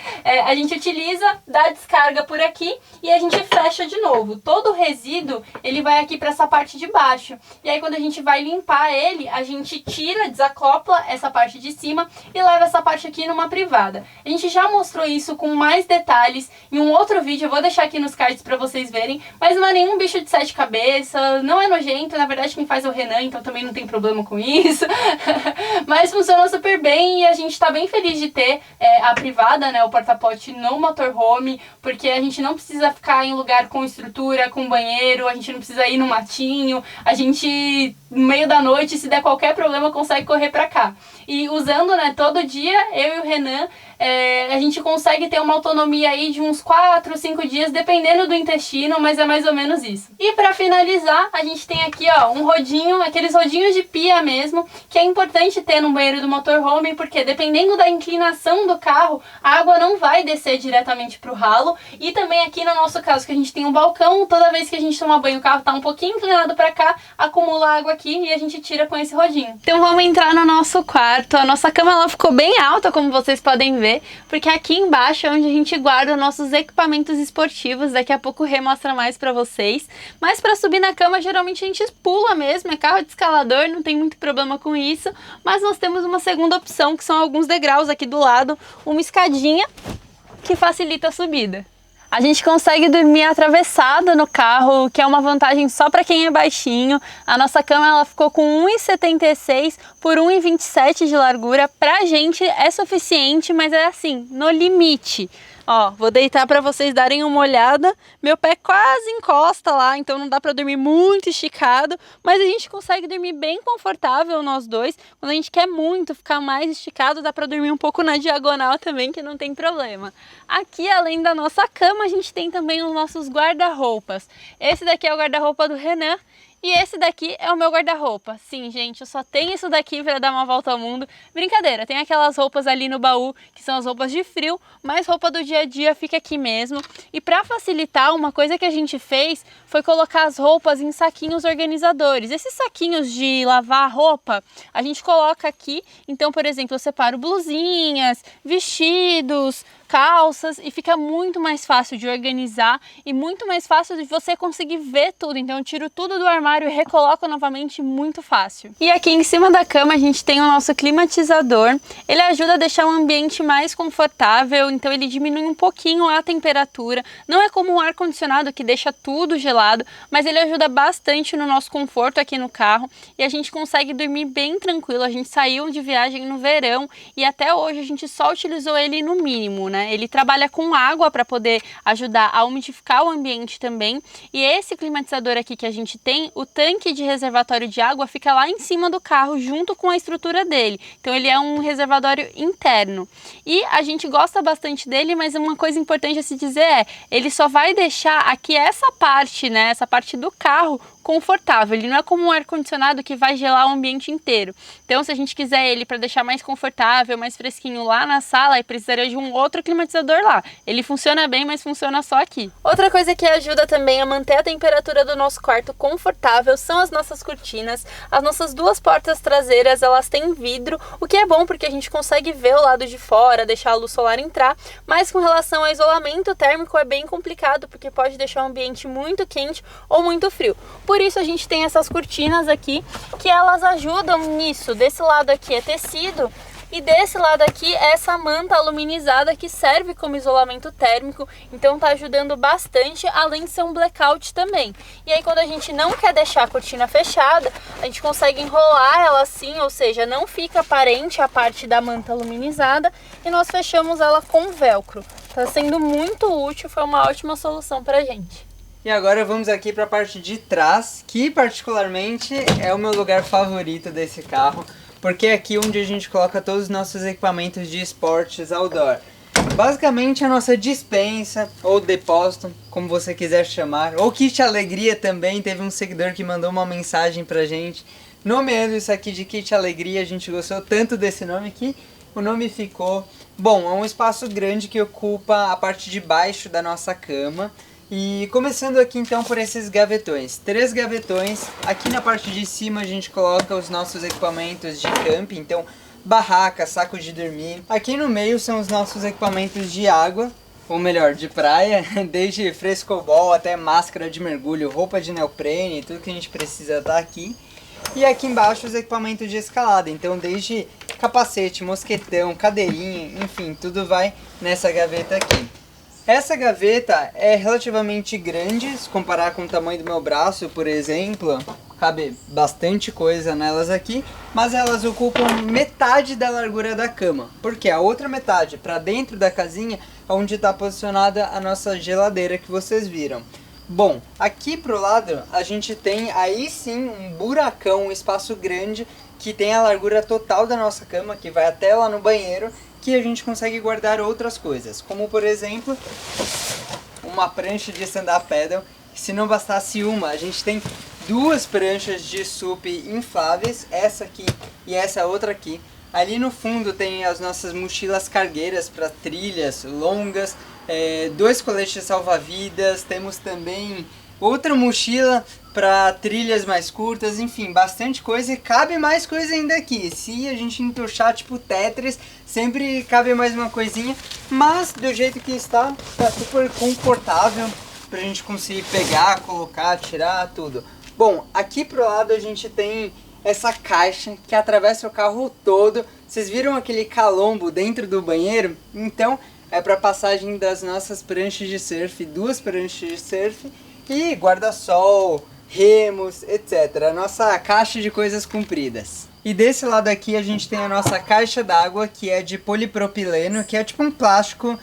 a gente utiliza, dá descarga por aqui e a gente fecha de novo. Todo o resíduo, ele vai aqui para essa parte de baixo, e aí quando a gente vai limpar ele, a gente tira, desacopla essa parte de cima e leva essa parte aqui numa privada. A gente já mostrou isso com mais detalhes em um outro vídeo, eu vou deixar aqui nos cards para vocês verem, mas não é nenhum bicho de 7 cabeças, não é nojento, na verdade quem faz é o Renan, então também não tem problema com isso, mas funciona super bem e a gente tá bem feliz de ter a privada, né, o porta-pote no motorhome, porque a gente não precisa ficar em lugar com estrutura, com banheiro, a gente não precisa ir no matinho, a gente no meio da noite, se der qualquer problema, consegue correr pra cá. E usando, né, todo dia, eu e o Renan, a gente consegue ter uma autonomia aí de uns 4, 5 dias, dependendo do intestino, mas é mais ou menos isso. E pra finalizar, a gente tem aqui, ó, um rodinho, aqueles rodinhos de pia mesmo, que é importante ter no banheiro do motorhome, porque dependendo da inclinação do carro, a água não vai descer diretamente pro ralo. E também aqui no nosso caso, que a gente tem um balcão, toda vez que a gente toma banho, o carro tá um pouquinho inclinado pra cá, acumula água aqui e a gente tira com esse rodinho. Então vamos entrar no nosso quarto. A nossa cama, ela ficou bem alta, como vocês podem ver, porque aqui embaixo é onde a gente guarda nossos equipamentos esportivos. Daqui a pouco o Rê mostra mais pra vocês. Mas pra subir na cama, geralmente a gente pula mesmo, é carro de escalador, não tem muito problema com isso. Mas nós temos uma segunda opção, que são alguns degraus aqui do lado, uma escadinha que facilita a subida. A gente consegue dormir atravessada no carro, que é uma vantagem só para quem é baixinho. A nossa cama, ela ficou com 1,76 por 1,27 de largura. Pra gente é suficiente, mas é assim, no limite. Ó, vou deitar para vocês darem uma olhada. Meu pé quase encosta lá, então não dá para dormir muito esticado, mas a gente consegue dormir bem confortável nós dois. Quando a gente quer muito ficar mais esticado, dá para dormir um pouco na diagonal também, que não tem problema. Aqui, além da nossa cama, a gente tem também os nossos guarda-roupas. Esse daqui é o guarda-roupa do Renan. E esse daqui é o meu guarda-roupa. Sim, gente, eu só tenho isso daqui para dar uma volta ao mundo. Brincadeira, tem aquelas roupas ali no baú, que são as roupas de frio, mas roupa do dia a dia fica aqui mesmo. E para facilitar, uma coisa que a gente fez foi colocar as roupas em saquinhos organizadores. Esses saquinhos de lavar roupa, a gente coloca aqui. Então, por exemplo, eu separo blusinhas, vestidos, calças, e fica muito mais fácil de organizar e muito mais fácil de você conseguir ver tudo. Então eu tiro tudo do armário e recoloco novamente muito fácil. E aqui em cima da cama a gente tem o nosso climatizador. Ele ajuda a deixar o ambiente mais confortável, então ele diminui um pouquinho a temperatura. Não é como um ar-condicionado que deixa tudo gelado, mas ele ajuda bastante no nosso conforto aqui no carro e a gente consegue dormir bem tranquilo. A gente saiu de viagem no verão e até hoje a gente só utilizou ele no mínimo, né? Ele trabalha com água para poder ajudar a umidificar o ambiente também. E esse climatizador aqui que a gente tem, o tanque de reservatório de água fica lá em cima do carro junto com a estrutura dele. Então ele é um reservatório interno. E a gente gosta bastante dele, mas uma coisa importante a se dizer é, ele só vai deixar aqui essa parte, né, essa parte do carro confortável. Ele não é como um ar-condicionado que vai gelar o ambiente inteiro. Então, se a gente quiser ele para deixar mais confortável, mais fresquinho lá na sala, aí precisaria de um outro climatizador lá. Ele funciona bem, mas funciona só aqui. Outra coisa que ajuda também a manter a temperatura do nosso quarto confortável são as nossas cortinas. As nossas duas portas traseiras, elas têm vidro, o que é bom porque a gente consegue ver o lado de fora, deixar a luz solar entrar, mas com relação ao isolamento térmico é bem complicado, porque pode deixar o ambiente muito quente ou muito frio. Por isso a gente tem essas cortinas aqui, que elas ajudam nisso. Desse lado aqui é tecido e desse lado aqui é essa manta aluminizada que serve como isolamento térmico, então tá ajudando bastante, além de ser um blackout também. E aí quando a gente não quer deixar a cortina fechada, a gente consegue enrolar ela assim, ou seja, não fica aparente a parte da manta aluminizada e nós fechamos ela com velcro. Tá sendo muito útil, foi uma ótima solução pra gente. E agora vamos aqui para a parte de trás, que particularmente é o meu lugar favorito desse carro, porque é aqui onde a gente coloca todos os nossos equipamentos de esportes outdoor. Basicamente a nossa despensa, ou depósito, como você quiser chamar, ou kit alegria também. Teve um seguidor que mandou uma mensagem pra gente, nomeando isso aqui de kit alegria. A gente gostou tanto desse nome que o nome ficou. Bom, é um espaço grande que ocupa a parte de baixo da nossa cama. E começando aqui então por esses gavetões, 3 gavetões. Aqui na parte de cima a gente coloca os nossos equipamentos de camping, então barraca, saco de dormir. Aqui no meio são os nossos equipamentos de água, ou melhor, de praia, desde frescobol até máscara de mergulho, roupa de neoprene, tudo que a gente precisa tá aqui. E aqui embaixo os equipamentos de escalada, então desde capacete, mosquetão, cadeirinha, enfim, tudo vai nessa gaveta aqui. Essa gaveta é relativamente grande, se comparar com o tamanho do meu braço, por exemplo, cabe bastante coisa nelas aqui, mas elas ocupam metade da largura da cama, porque a outra metade, para dentro da casinha, é onde está posicionada a nossa geladeira que vocês viram. Bom, aqui pro lado a gente tem aí sim um buracão, um espaço grande, que tem a largura total da nossa cama, que vai até lá no banheiro, que a gente consegue guardar outras coisas, como por exemplo, uma prancha de stand-up paddle. Se não bastasse uma, a gente tem 2 pranchas de SUP infláveis, essa aqui e essa outra aqui. Ali no fundo tem as nossas mochilas cargueiras para trilhas longas, 2 coletes salva-vidas, temos também outra mochila para trilhas mais curtas, enfim, bastante coisa, e cabe mais coisa ainda aqui. Se a gente entochar tipo Tetris, sempre cabe mais uma coisinha, mas do jeito que está, tá super confortável pra gente conseguir pegar, colocar, tirar, tudo. Bom, aqui pro lado a gente tem essa caixa que atravessa o carro todo. Vocês viram aquele calombo dentro do banheiro? Então é para passagem das nossas pranchas de surf, 2 pranchas de surf e guarda-sol, remos, etc. A nossa caixa de coisas compridas. E desse lado aqui a gente tem a nossa caixa d'água, que é de polipropileno, que é tipo um plástico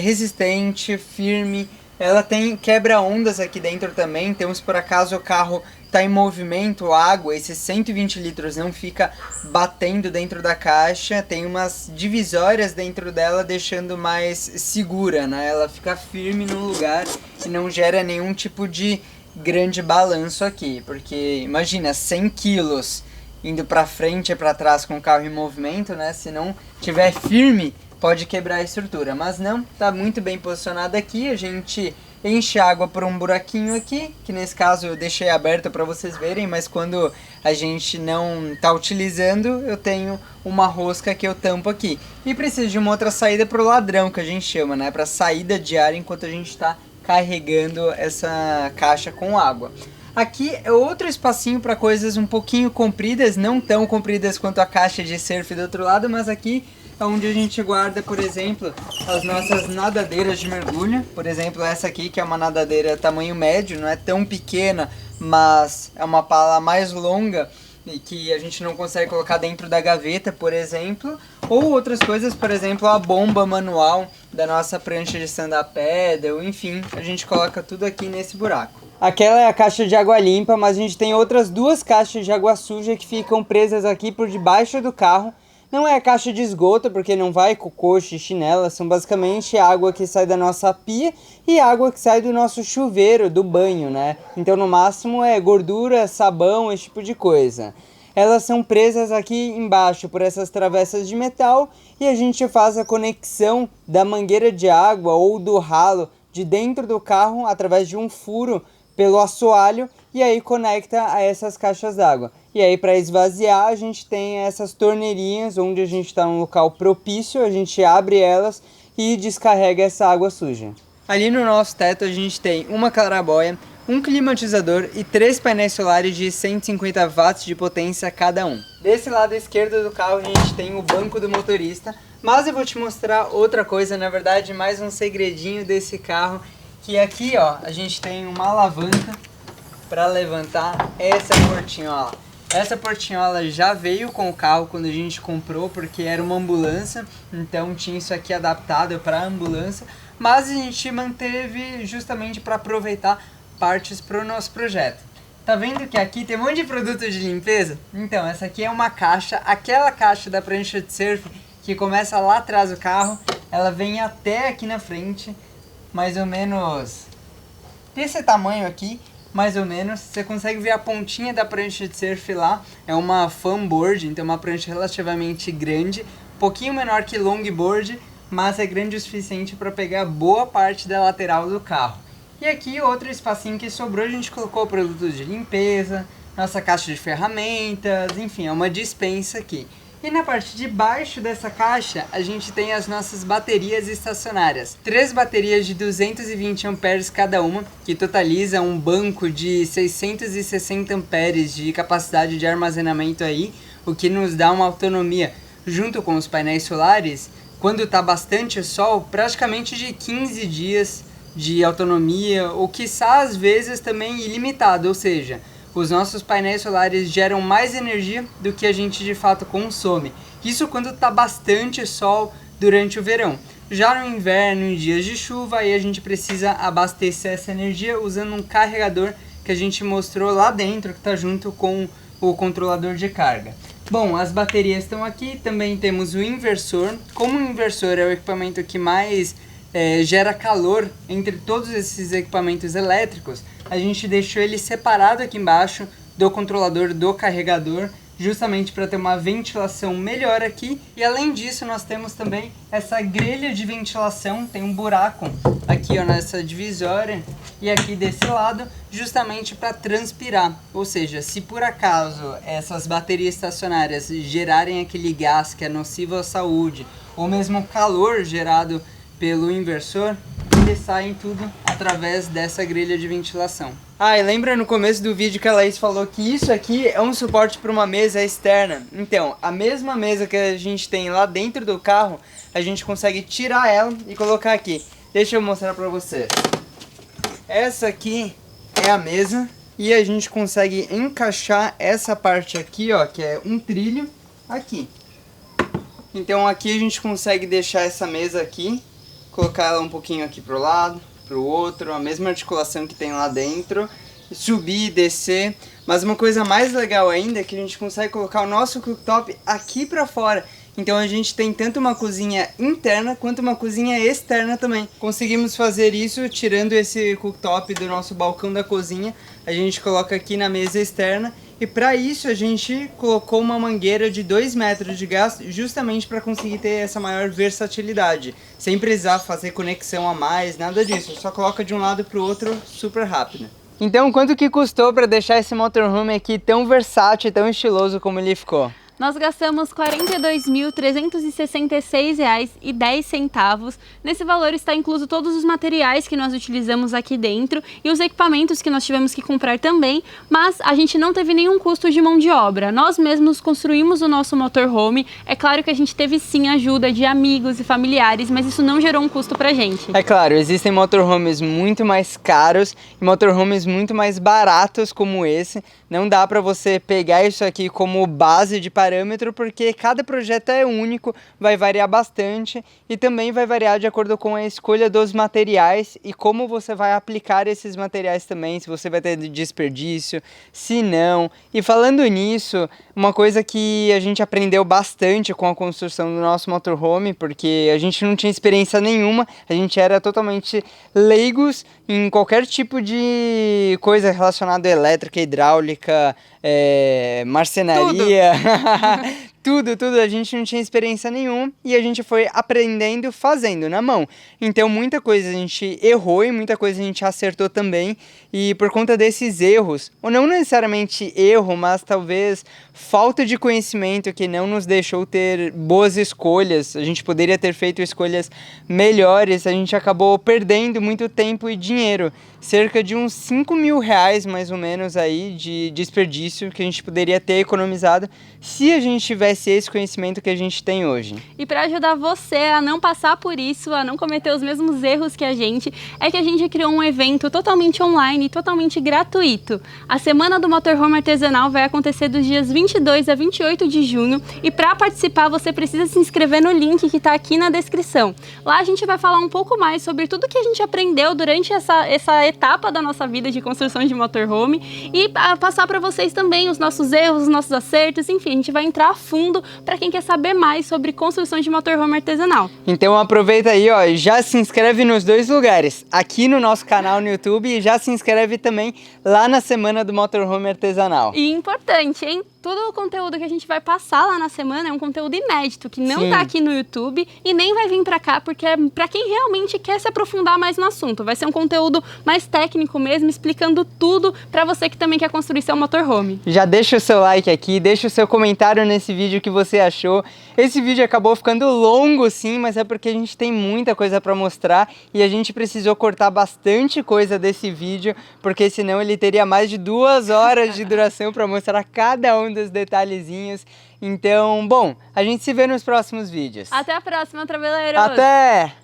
resistente, firme. Ela tem quebra-ondas aqui dentro também, então se por acaso o carro está em movimento, a água, esses 120 litros não fica batendo dentro da caixa, tem umas divisórias dentro dela deixando mais segura, né? Ela fica firme no lugar e não gera nenhum tipo de grande balanço aqui, porque imagina 100 quilos indo para frente e para trás com o carro em movimento, né? Se não tiver firme, pode quebrar a estrutura, mas não, tá muito bem posicionado aqui. A gente enche água por um buraquinho aqui, que nesse caso eu deixei aberto para vocês verem, mas quando a gente não tá utilizando, eu tenho uma rosca que eu tampo aqui. E preciso de uma outra saída para o ladrão, que a gente chama, né? Para saída de ar enquanto a gente está carregando essa caixa com água. Aqui é outro espacinho para coisas um pouquinho compridas, não tão compridas quanto a caixa de surf do outro lado, mas aqui é onde a gente guarda, por exemplo, as nossas nadadeiras de mergulho. Por exemplo, essa aqui que é uma nadadeira tamanho médio, não é tão pequena, mas é uma pala mais longa e que a gente não consegue colocar dentro da gaveta, por exemplo. Ou outras coisas, por exemplo, a bomba manual da nossa prancha de stand-up paddle, enfim, a gente coloca tudo aqui nesse buraco. Aquela é a caixa de água limpa, mas a gente tem outras duas caixas de água suja que ficam presas aqui por debaixo do carro. Não é a caixa de esgoto, porque não vai cocô, xixi nela, são basicamente água que sai da nossa pia e água que sai do nosso chuveiro, do banho, né? Então no máximo é gordura, sabão, esse tipo de coisa. Elas são presas aqui embaixo por essas travessas de metal e a gente faz a conexão da mangueira de água ou do ralo de dentro do carro através de um furo pelo assoalho e aí conecta a essas caixas d'água. E aí para esvaziar a gente tem essas torneirinhas onde a gente está num local propício, a gente abre elas e descarrega essa água suja. Ali no nosso teto a gente tem uma claraboia, um climatizador e 3 painéis solares de 150 watts de potência cada um. Desse lado esquerdo do carro a gente tem o banco do motorista, mas eu vou te mostrar outra coisa, na verdade mais um segredinho desse carro, que aqui ó, a gente tem uma alavanca para levantar essa portinhola. Essa portinhola já veio com o carro quando a gente comprou, porque era uma ambulância, então tinha isso aqui adaptado para a ambulância, mas a gente manteve justamente para aproveitar partes para o nosso projeto. Tá vendo que aqui tem um monte de produto de limpeza? Então, essa aqui é uma caixa, aquela caixa da prancha de surf que começa lá atrás do carro, ela vem até aqui na frente, mais ou menos desse tamanho aqui, mais ou menos. Você consegue ver a pontinha da prancha de surf lá, é uma fanboard, então uma prancha relativamente grande, um pouquinho menor que longboard, mas é grande o suficiente para pegar boa parte da lateral do carro. E aqui outro espacinho que sobrou, a gente colocou produtos de limpeza, nossa caixa de ferramentas, enfim, é uma despensa aqui. E na parte de baixo dessa caixa, a gente tem as nossas baterias estacionárias. 3 baterias de 220 amperes cada uma, que totaliza um banco de 660 amperes de capacidade de armazenamento aí, o que nos dá uma autonomia, junto com os painéis solares, quando está bastante sol, praticamente de 15 dias de autonomia, ou quiçá às vezes também ilimitado, ou seja, os nossos painéis solares geram mais energia do que a gente de fato consome. Isso quando está bastante sol durante o verão. Já no inverno, em dias de chuva, aí a gente precisa abastecer essa energia usando um carregador que a gente mostrou lá dentro, que está junto com o controlador de carga. Bom, as baterias estão aqui, também temos o inversor. Como o inversor é o equipamento que mais gera calor entre todos esses equipamentos elétricos, a gente deixou ele separado aqui embaixo do controlador do carregador, justamente para ter uma ventilação melhor aqui. E além disso nós temos também essa grelha de ventilação, tem um buraco aqui ó, nessa divisória e aqui desse lado, justamente para transpirar. Ou seja, se por acaso essas baterias estacionárias gerarem aquele gás que é nocivo à saúde, ou mesmo calor gerado pelo inversor, eles saem tudo através dessa grelha de ventilação. Ah, e lembra no começo do vídeo que a Laís falou que isso aqui é um suporte para uma mesa externa? Então, a mesma mesa que a gente tem lá dentro do carro, a gente consegue tirar ela e colocar aqui. Deixa eu mostrar para você. Essa aqui é a mesa e a gente consegue encaixar essa parte aqui, ó, que é um trilho, aqui. Então aqui a gente consegue deixar essa mesa aqui colocar ela um pouquinho aqui pro lado, pro outro, a mesma articulação que tem lá dentro, subir e descer. Mas uma coisa mais legal ainda é que a gente consegue colocar o nosso cooktop aqui pra fora. Então a gente tem tanto uma cozinha interna quanto uma cozinha externa também. Conseguimos fazer isso tirando esse cooktop do nosso balcão da cozinha. A gente coloca aqui na mesa externa. E para isso a gente colocou uma mangueira de 2 metros de gás justamente para conseguir ter essa maior versatilidade. Sem precisar fazer conexão a mais, nada disso. Só coloca de um lado para o outro super rápido. Então quanto que custou para deixar esse motorhome aqui tão versátil e tão estiloso como ele ficou? Nós gastamos R$ 42.366,10. Nesse valor está incluso todos os materiais que nós utilizamos aqui dentro e os equipamentos que nós tivemos que comprar também, mas a gente não teve nenhum custo de mão de obra. Nós mesmos construímos o nosso motorhome. É claro que a gente teve sim ajuda de amigos e familiares, mas isso não gerou um custo pra gente. É claro, existem motorhomes muito mais caros e motorhomes muito mais baratos como esse. Não dá para você pegar isso aqui como base de parâmetro, porque cada projeto é único, vai variar bastante e também vai variar de acordo com a escolha dos materiais e como você vai aplicar esses materiais também, se você vai ter desperdício, se não. E falando nisso, uma coisa que a gente aprendeu bastante com a construção do nosso motorhome, porque a gente não tinha experiência nenhuma, a gente era totalmente leigos em qualquer tipo de coisa relacionada à elétrica, hidráulica, marcenaria, tudo, a gente não tinha experiência nenhuma e a gente foi aprendendo fazendo na mão. Então muita coisa a gente errou e muita coisa a gente acertou também, e por conta desses erros, ou não necessariamente erro, mas talvez falta de conhecimento que não nos deixou ter boas escolhas, a gente poderia ter feito escolhas melhores, a gente acabou perdendo muito tempo e dinheiro, cerca de uns R$ 5.000 mais ou menos aí de desperdício que a gente poderia ter economizado se a gente tivesse esse conhecimento que a gente tem hoje. E para ajudar você a não passar por isso, a não cometer os mesmos erros que a gente, é que a gente criou um evento totalmente online e totalmente gratuito. A Semana do Motorhome Artesanal vai acontecer dos dias 22 a 28 de junho e para participar você precisa se inscrever no link que está aqui na descrição. Lá a gente vai falar um pouco mais sobre tudo que a gente aprendeu durante essa etapa da nossa vida de construção de motorhome e passar para vocês também os nossos erros, os nossos acertos, enfim, a gente vai entrar a fundo para quem quer saber mais sobre construção de motorhome artesanal. Então aproveita aí, ó, já se inscreve nos dois lugares, aqui no nosso canal no YouTube e já se inscreve também lá na Semana do Motorhome Artesanal. E importante, hein? Todo o conteúdo que a gente vai passar lá na semana é um conteúdo inédito, que não tá aqui no YouTube e nem vai vir pra cá, porque é pra quem realmente quer se aprofundar mais no assunto. Vai ser um conteúdo mais técnico mesmo, explicando tudo pra você que também quer construir seu motorhome. Já deixa o seu like aqui, deixa o seu comentário nesse vídeo que você achou. Esse vídeo acabou ficando longo sim, mas é porque a gente tem muita coisa pra mostrar e a gente precisou cortar bastante coisa desse vídeo, porque senão ele teria mais de 2 horas de duração pra mostrar cada um dos detalhezinhos. Então, bom, a gente se vê nos próximos vídeos. Até a próxima, traveleiros! Até!